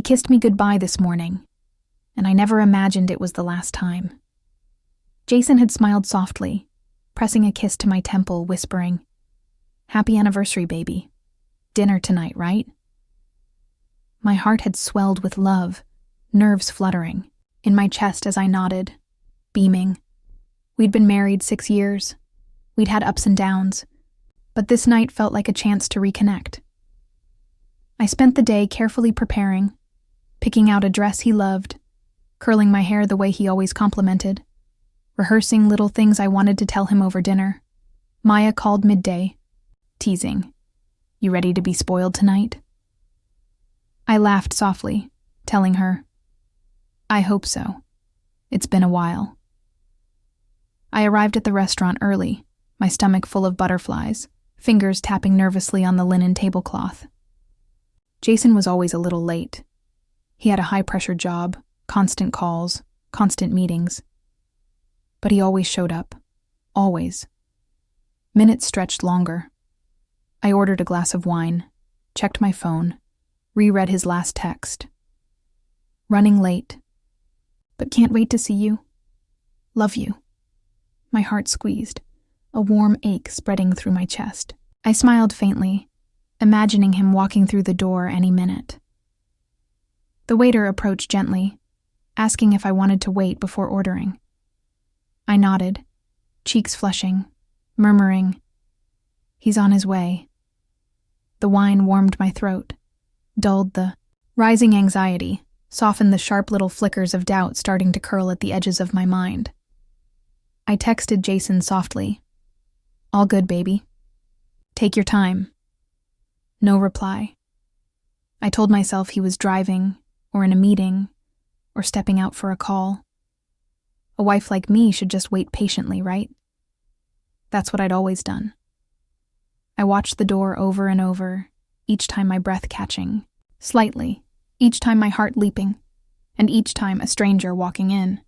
kissed me goodbye this morning, and I never imagined it was the last time. Jason had smiled softly, pressing a kiss to my temple, whispering, "Happy anniversary, baby. Dinner tonight, right?" My heart had swelled with love, nerves fluttering, in my chest as I nodded, beaming. We'd been married 6 years. We'd had ups and downs, but this night felt like a chance to reconnect. I spent the day carefully preparing, picking out a dress he loved, curling my hair the way he always complimented, rehearsing little things I wanted to tell him over dinner. Maya called midday, teasing, "You ready to be spoiled tonight?" I laughed softly, telling her, "I hope so. It's been a while." I arrived at the restaurant early, my stomach full of butterflies, fingers tapping nervously on the linen tablecloth. Jason was always a little late. He had a high-pressure job, constant calls, constant meetings. But he always showed up. Always. Minutes stretched longer. I ordered a glass of wine, checked my phone, reread his last text. "Running late. But can't wait to see you. Love you." My heart squeezed, a warm ache spreading through my chest. I smiled faintly, imagining him walking through the door any minute. The waiter approached gently, asking if I wanted to wait before ordering. I nodded, cheeks flushing, murmuring, "He's on his way." The wine warmed my throat, dulled the rising anxiety, softened the sharp little flickers of doubt starting to curl at the edges of my mind. I texted Jason softly, "All good, baby. Take your time." No reply. I told myself he was driving, or in a meeting, or stepping out for a call. A wife like me should just wait patiently, right? That's what I'd always done. I watched the door over and over, each time my breath catching, slightly, each time my heart leaping, and each time a stranger walking in.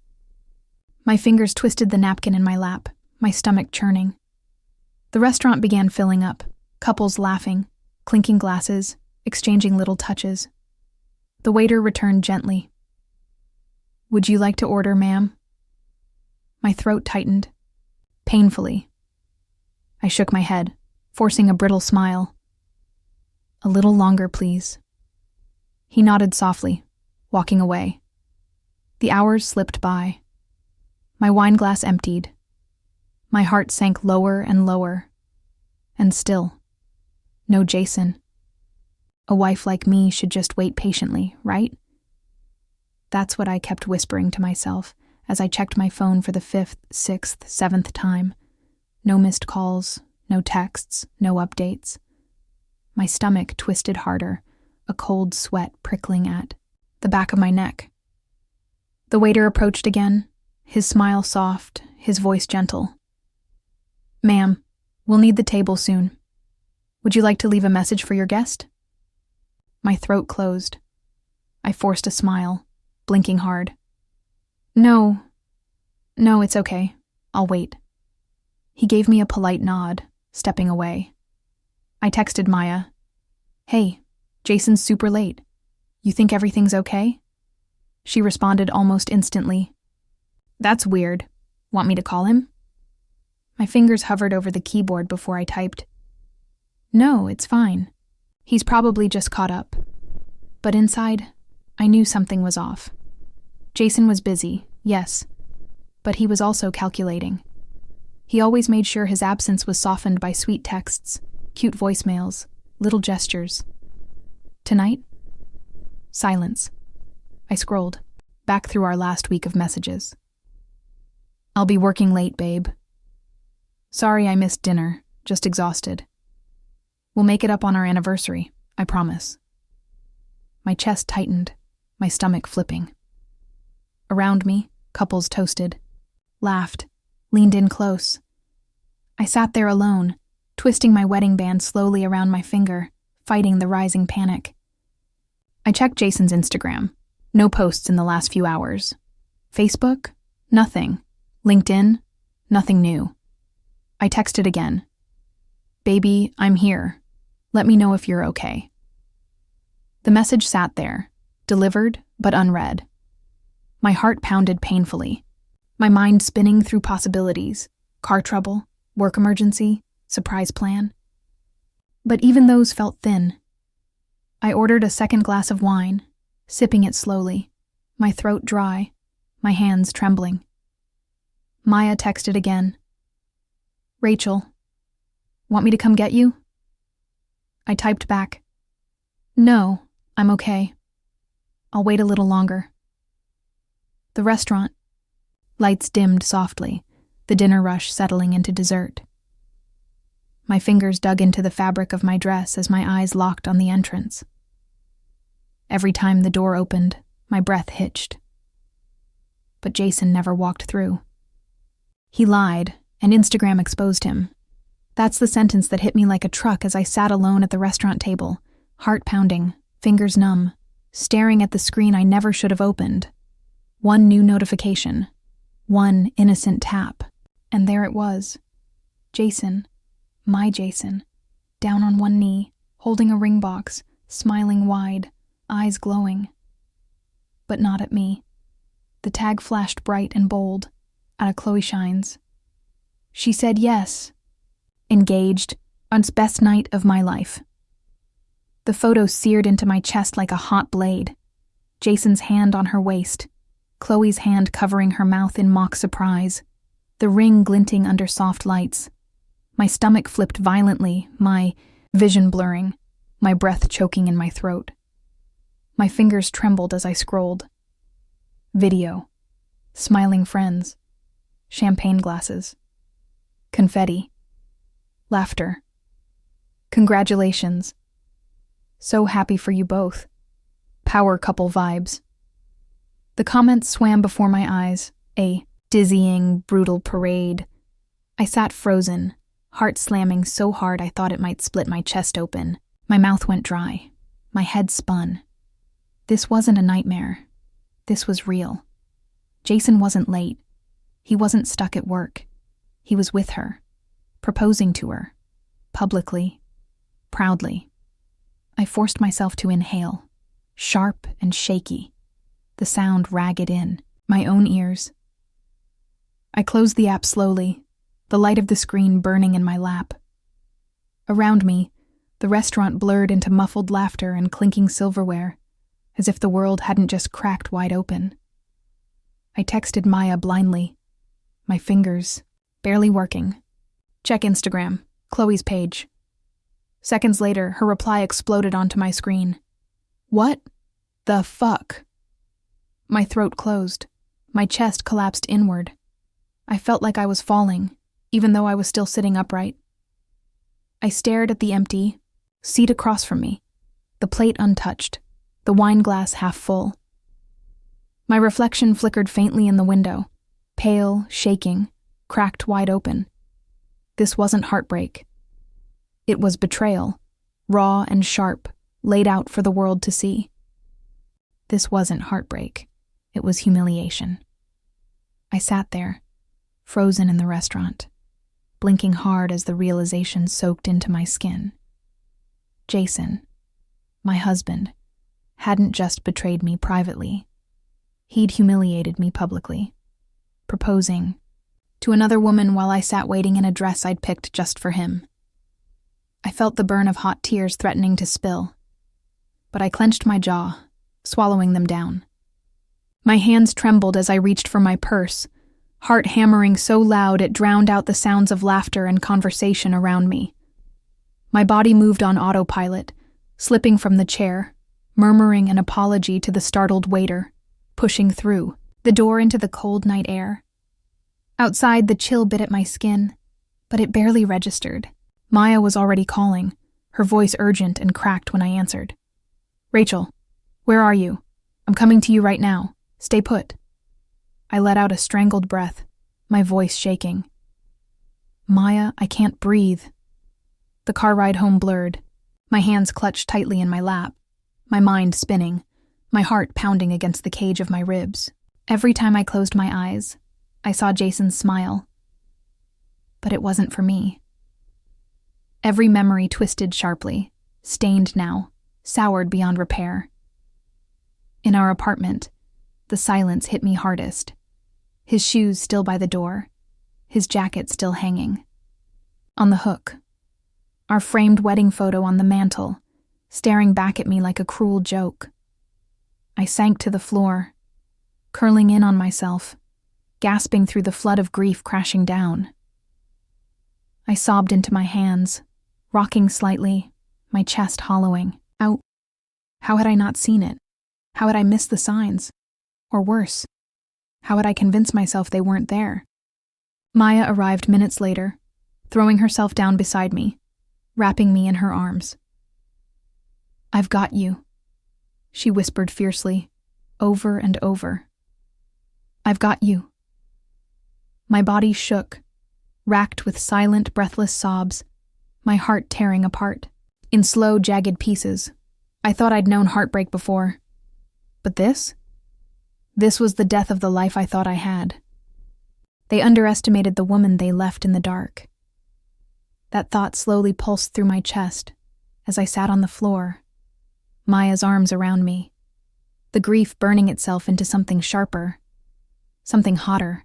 My fingers twisted the napkin in my lap, my stomach churning. The restaurant began filling up, couples laughing, clinking glasses, exchanging little touches. The waiter returned gently. "Would you like to order, ma'am?" My throat tightened, painfully. I shook my head, forcing a brittle smile. "A little longer, please." He nodded softly, walking away. The hours slipped by. My wine glass emptied. My heart sank lower and lower. And still, no Jason. A wife like me should just wait patiently, right? That's what I kept whispering to myself as I checked my phone for the 5th, 6th, 7th time. No missed calls, no texts, no updates. My stomach twisted harder, a cold sweat prickling at the back of my neck. The waiter approached again, his smile soft, his voice gentle. "Ma'am, we'll need the table soon. Would you like to leave a message for your guest?" My throat closed. I forced a smile, blinking hard. No, it's okay. I'll wait." He gave me a polite nod, stepping away. I texted Maya, "Hey, Jason's super late. You think everything's okay?" She responded almost instantly, "That's weird. Want me to call him?" My fingers hovered over the keyboard before I typed, "No, it's fine. He's probably just caught up." But inside, I knew something was off. Jason was busy, yes, but he was also calculating. He always made sure his absence was softened by sweet texts, cute voicemails, little gestures. Tonight? Silence. I scrolled, back through our last week of messages. "I'll be working late, babe. Sorry I missed dinner, just exhausted. We'll make it up on our anniversary, I promise." My chest tightened, my stomach flipping. Around me, couples toasted, laughed, leaned in close. I sat there alone, twisting my wedding band slowly around my finger, fighting the rising panic. I checked Jason's Instagram. No posts in the last few hours. Facebook? Nothing. LinkedIn? Nothing new. I texted again. "Baby, I'm here. Let me know if you're okay." The message sat there, delivered but unread. My heart pounded painfully, my mind spinning through possibilities: car trouble, work emergency, surprise plan. But even those felt thin. I ordered a second glass of wine, sipping it slowly, my throat dry, my hands trembling. Maya texted again. "Rachel, want me to come get you?" I typed back, "No, I'm okay. I'll wait a little longer." The restaurant. Lights dimmed softly, the dinner rush settling into dessert. My fingers dug into the fabric of my dress as my eyes locked on the entrance. Every time the door opened, my breath hitched. But Jason never walked through. He lied, and Instagram exposed him. That's the sentence that hit me like a truck as I sat alone at the restaurant table, heart pounding, fingers numb, staring at the screen I never should have opened. One new notification, one innocent tap, and there it was. Jason, my Jason, down on one knee, holding a ring box, smiling wide, eyes glowing. But not at me. The tag flashed bright and bold, out of Chloe Shines. She said yes. Engaged, on its best night of my life. The photo seared into my chest like a hot blade. Jason's hand on her waist, Chloe's hand covering her mouth in mock surprise, the ring glinting under soft lights. My stomach flipped violently, my vision blurring, my breath choking in my throat. My fingers trembled as I scrolled. Video. Smiling friends. Champagne glasses. Confetti. Laughter. Congratulations. So happy for you both. Power couple vibes. The comments swam before my eyes, a dizzying, brutal parade. I sat frozen, heart slamming so hard I thought it might split my chest open. My mouth went dry. My head spun. This wasn't a nightmare. This was real. Jason wasn't late. He wasn't stuck at work. He was with her, proposing to her, publicly, proudly. I forced myself to inhale, sharp and shaky, the sound ragged in my own ears. I closed the app slowly, the light of the screen burning in my lap. Around me, the restaurant blurred into muffled laughter and clinking silverware, as if the world hadn't just cracked wide open. I texted Maya blindly, my fingers barely working. Check Instagram, Chloe's page. Seconds later, her reply exploded onto my screen. What the fuck? My throat closed. My chest collapsed inward. I felt like I was falling, even though I was still sitting upright. I stared at the empty seat across from me, the plate untouched, the wine glass half full. My reflection flickered faintly in the window, pale, shaking, cracked wide open. This wasn't heartbreak. It was betrayal, raw and sharp, laid out for the world to see. This wasn't heartbreak. It was humiliation. I sat there, frozen in the restaurant, blinking hard as the realization soaked into my skin. Jason, my husband, hadn't just betrayed me privately. He'd humiliated me publicly, proposing to another woman while I sat waiting in a dress I'd picked just for him. I felt the burn of hot tears threatening to spill, but I clenched my jaw, swallowing them down. My hands trembled as I reached for my purse, heart hammering so loud it drowned out the sounds of laughter and conversation around me. My body moved on autopilot, slipping from the chair, murmuring an apology to the startled waiter, pushing through the door into the cold night air. Outside, the chill bit at my skin, but it barely registered. Maya was already calling, her voice urgent and cracked when I answered. "Rachel, where are you? I'm coming to you right now. Stay put." I let out a strangled breath, my voice shaking. "Maya, I can't breathe." The car ride home blurred, my hands clutched tightly in my lap, my mind spinning, my heart pounding against the cage of my ribs. Every time I closed my eyes, I saw Jason's smile. But it wasn't for me. Every memory twisted sharply, stained now, soured beyond repair. In our apartment, the silence hit me hardest. His shoes still by the door, his jacket still hanging. On the hook, our framed wedding photo on the mantel, staring back at me like a cruel joke. I sank to the floor, curling in on myself, gasping through the flood of grief crashing down. I sobbed into my hands, rocking slightly, my chest hollowing. How had I not seen it? How had I missed the signs? Or worse, how had I convinced myself they weren't there? Maya arrived minutes later, throwing herself down beside me, wrapping me in her arms. "I've got you," she whispered fiercely, over and over. "I've got you." My body shook, racked with silent, breathless sobs, my heart tearing apart. In slow, jagged pieces. I thought I'd known heartbreak before. But this was the death of the life I thought I had. They underestimated the woman they left in the dark. That thought slowly pulsed through my chest as I sat on the floor, Maya's arms around me, the grief burning itself into something sharper, something hotter,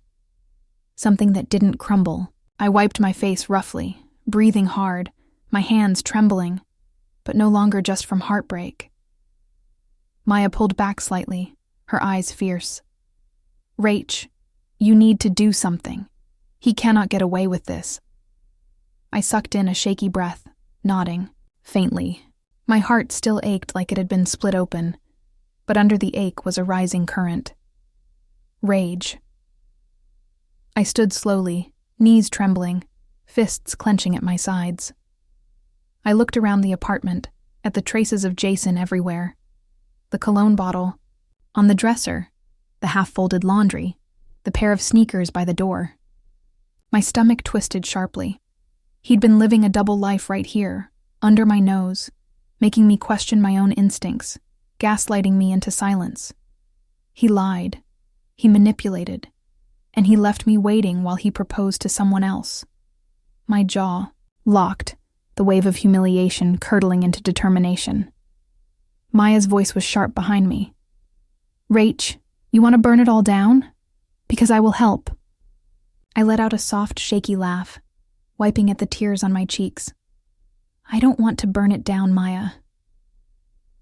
something that didn't crumble. I wiped my face roughly, breathing hard, my hands trembling, but no longer just from heartbreak. Maya pulled back slightly, her eyes fierce. "Rach, you need to do something. He cannot get away with this." I sucked in a shaky breath, nodding, faintly. My heart still ached like it had been split open, but under the ache was a rising current. Rage. I stood slowly, knees trembling, fists clenching at my sides. I looked around the apartment, at the traces of Jason everywhere. The cologne bottle, on the dresser, the half-folded laundry, the pair of sneakers by the door. My stomach twisted sharply. He'd been living a double life right here, under my nose, making me question my own instincts, gaslighting me into silence. He lied, he manipulated, and he left me waiting while he proposed to someone else. My jaw locked, the wave of humiliation curdling into determination. Maya's voice was sharp behind me. "Rach, you want to burn it all down? Because I will help." I let out a soft, shaky laugh, wiping at the tears on my cheeks. "I don't want to burn it down, Maya."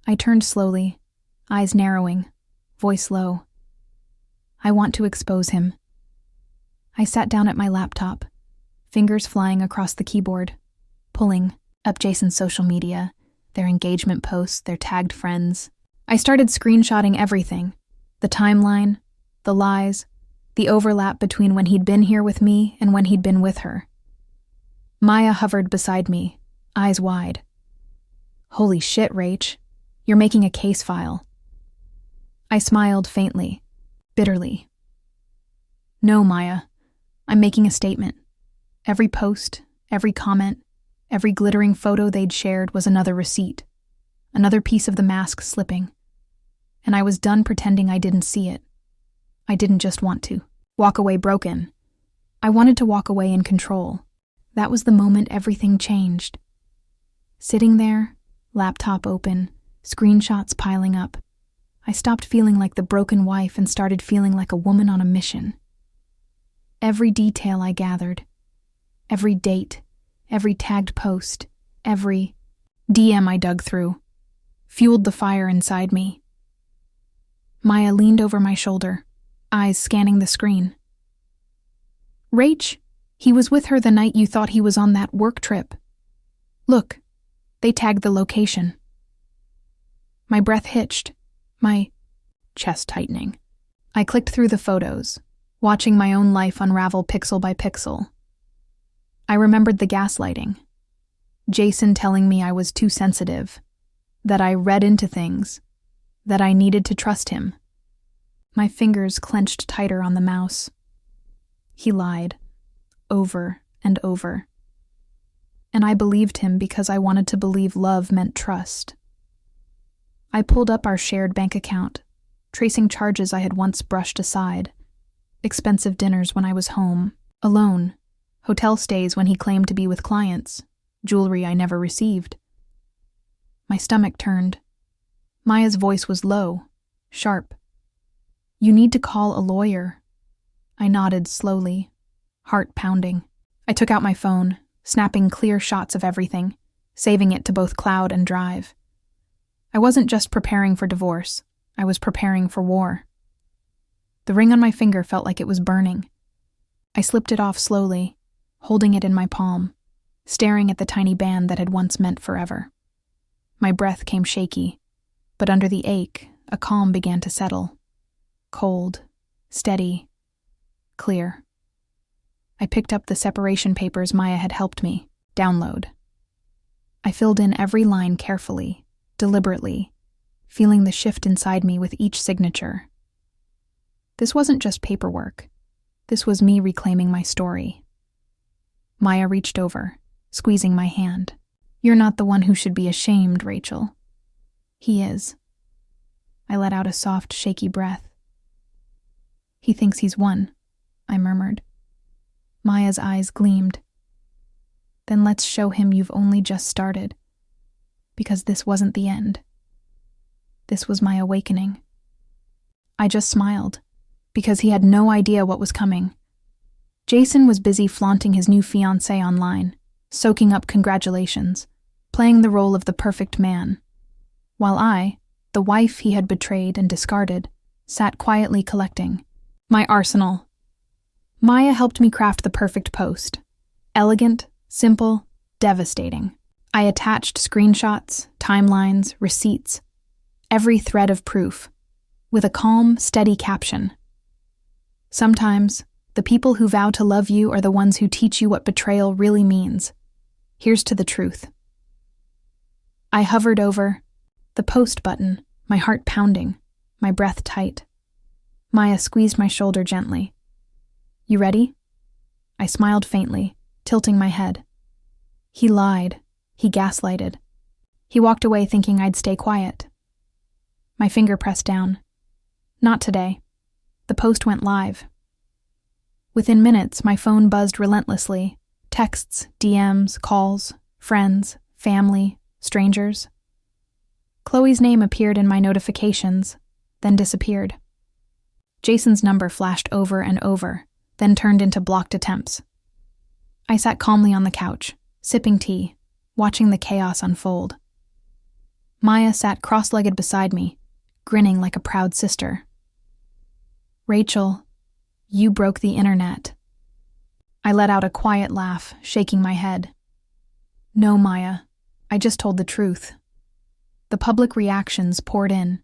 I turned slowly, eyes narrowing, voice low. "I want to expose him." I sat down at my laptop, fingers flying across the keyboard, pulling up Jason's social media, their engagement posts, their tagged friends. I started screenshotting everything, the timeline, the lies, the overlap between when he'd been here with me and when he'd been with her. Maya hovered beside me, eyes wide. "Holy shit, Rach. You're making a case file." I smiled faintly, bitterly. "No, Maya. I'm making a statement. Every post, every comment, every glittering photo they'd shared was another receipt, another piece of the mask slipping. And I was done pretending I didn't see it. I didn't just want to walk away broken. I wanted to walk away in control. That was the moment everything changed. Sitting there, laptop open, screenshots piling up, I stopped feeling like the broken wife and started feeling like a woman on a mission. Every detail I gathered, every date, every tagged post, every DM I dug through, fueled the fire inside me. Maya leaned over my shoulder, eyes scanning the screen. "Rach, he was with her the night you thought he was on that work trip. Look, they tagged the location." My breath hitched, my chest tightening. I clicked through the photos, watching my own life unravel pixel by pixel. I remembered the gaslighting. Jason telling me I was too sensitive, that I read into things, that I needed to trust him. My fingers clenched tighter on the mouse. He lied, over and over. And I believed him because I wanted to believe love meant trust. I pulled up our shared bank account, tracing charges I had once brushed aside. Expensive dinners when I was home, alone, hotel stays when he claimed to be with clients, jewelry I never received. My stomach turned. Maya's voice was low, sharp. "You need to call a lawyer." I nodded slowly, heart pounding. I took out my phone, snapping clear shots of everything, saving it to both cloud and drive. I wasn't just preparing for divorce, I was preparing for war. The ring on my finger felt like it was burning. I slipped it off slowly, holding it in my palm, staring at the tiny band that had once meant forever. My breath came shaky, but under the ache, a calm began to settle. Cold, steady, clear. I picked up the separation papers Maya had helped me download. I filled in every line carefully, deliberately, feeling the shift inside me with each signature. This wasn't just paperwork. This was me reclaiming my story. Maya reached over, squeezing my hand. "You're not the one who should be ashamed, Rachel." "He is." I let out a soft, shaky breath. "He thinks he's won," I murmured. Maya's eyes gleamed. "Then let's show him you've only just started. Because this wasn't the end. This was my awakening." I just smiled, because he had no idea what was coming. Jason was busy flaunting his new fiancée online, soaking up congratulations, playing the role of the perfect man, while I, the wife he had betrayed and discarded, sat quietly collecting my arsenal. Maya helped me craft the perfect post. Elegant, simple, devastating. I attached screenshots, timelines, receipts, every thread of proof, with a calm, steady caption. "Sometimes, the people who vow to love you are the ones who teach you what betrayal really means. Here's to the truth." I hovered over the post button, my heart pounding, my breath tight. Maya squeezed my shoulder gently. "You ready?" I smiled faintly, tilting my head. He lied. He gaslighted. He walked away thinking I'd stay quiet. My finger pressed down. Not today. The post went live. Within minutes, my phone buzzed relentlessly. Texts, DMs, calls, friends, family, strangers. Chloe's name appeared in my notifications, then disappeared. Jason's number flashed over and over, then turned into blocked attempts. I sat calmly on the couch, sipping tea, watching the chaos unfold. Maya sat cross-legged beside me, grinning like a proud sister. "Rachel, you broke the internet." I let out a quiet laugh, shaking my head. "No, Maya, I just told the truth." The public reactions poured in.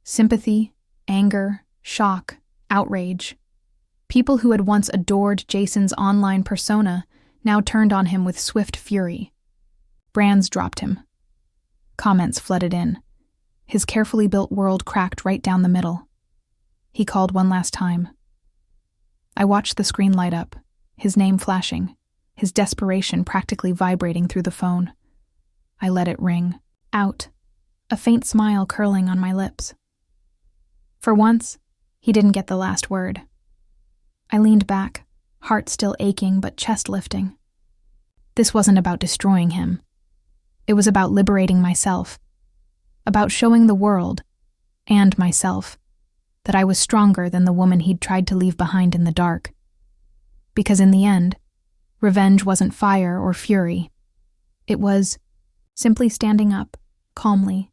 Sympathy, anger, shock, outrage. People who had once adored Jason's online persona now turned on him with swift fury. Brands dropped him. Comments flooded in. His carefully built world cracked right down the middle. He called one last time. I watched the screen light up, his name flashing, his desperation practically vibrating through the phone. I let it ring. Out. A faint smile curling on my lips. For once, he didn't get the last word. I leaned back, heart still aching but chest lifting. This wasn't about destroying him. It was about liberating myself, about showing the world, and myself, that I was stronger than the woman he'd tried to leave behind in the dark. Because in the end, revenge wasn't fire or fury. It was simply standing up, calmly,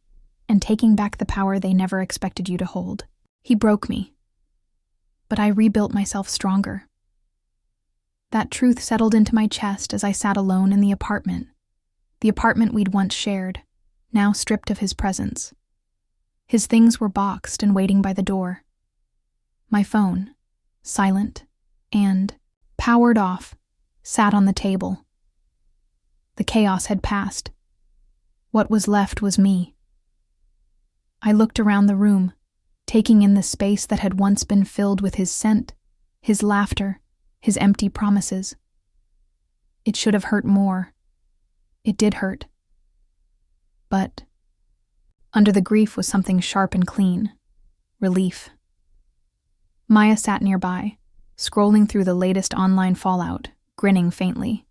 and taking back the power they never expected you to hold. He broke me, but I rebuilt myself stronger. That truth settled into my chest as I sat alone in the apartment we'd once shared, now stripped of his presence. His things were boxed and waiting by the door. My phone, silent and powered off, sat on the table. The chaos had passed. What was left was me. I looked around the room, taking in the space that had once been filled with his scent, his laughter, his empty promises. It should have hurt more. It did hurt. But under the grief was something sharp and clean. Relief. Maya sat nearby, scrolling through the latest online fallout, grinning faintly.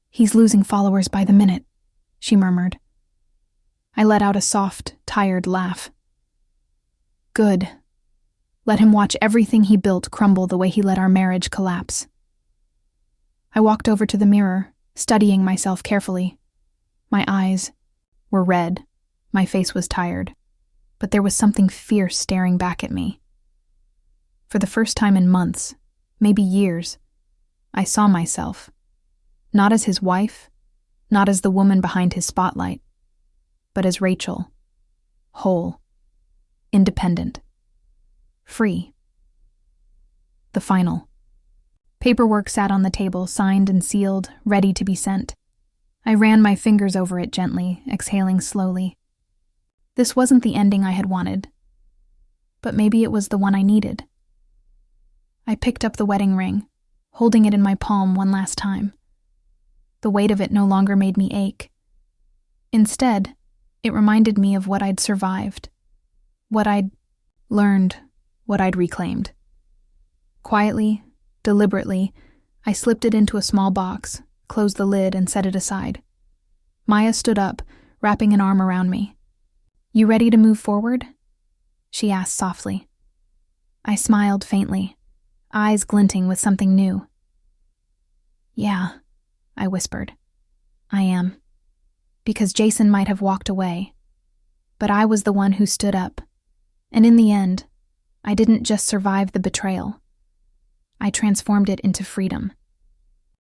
"He's losing followers by the minute," she murmured. I let out a soft, tired laugh. Good. Let him watch everything he built crumble the way he let our marriage collapse. I walked over to the mirror, studying myself carefully. My eyes were red, my face was tired, but there was something fierce staring back at me. For the first time in months, maybe years, I saw myself, not as his wife, not as the woman behind his spotlight, but as Rachel, whole, independent, free. The final. Paperwork sat on the table, signed and sealed, ready to be sent. I ran my fingers over it gently, exhaling slowly. This wasn't the ending I had wanted, but maybe it was the one I needed. I picked up the wedding ring, holding it in my palm one last time. The weight of it no longer made me ache. Instead, it reminded me of what I'd survived, what I'd learned, what I'd reclaimed. Quietly, deliberately, I slipped it into a small box, closed the lid, and set it aside. Maya stood up, wrapping an arm around me. "You ready to move forward?" she asked softly. I smiled faintly, eyes glinting with something new. "Yeah," I whispered. "I am." Because Jason might have walked away, but I was the one who stood up. And in the end, I didn't just survive the betrayal. I transformed it into freedom.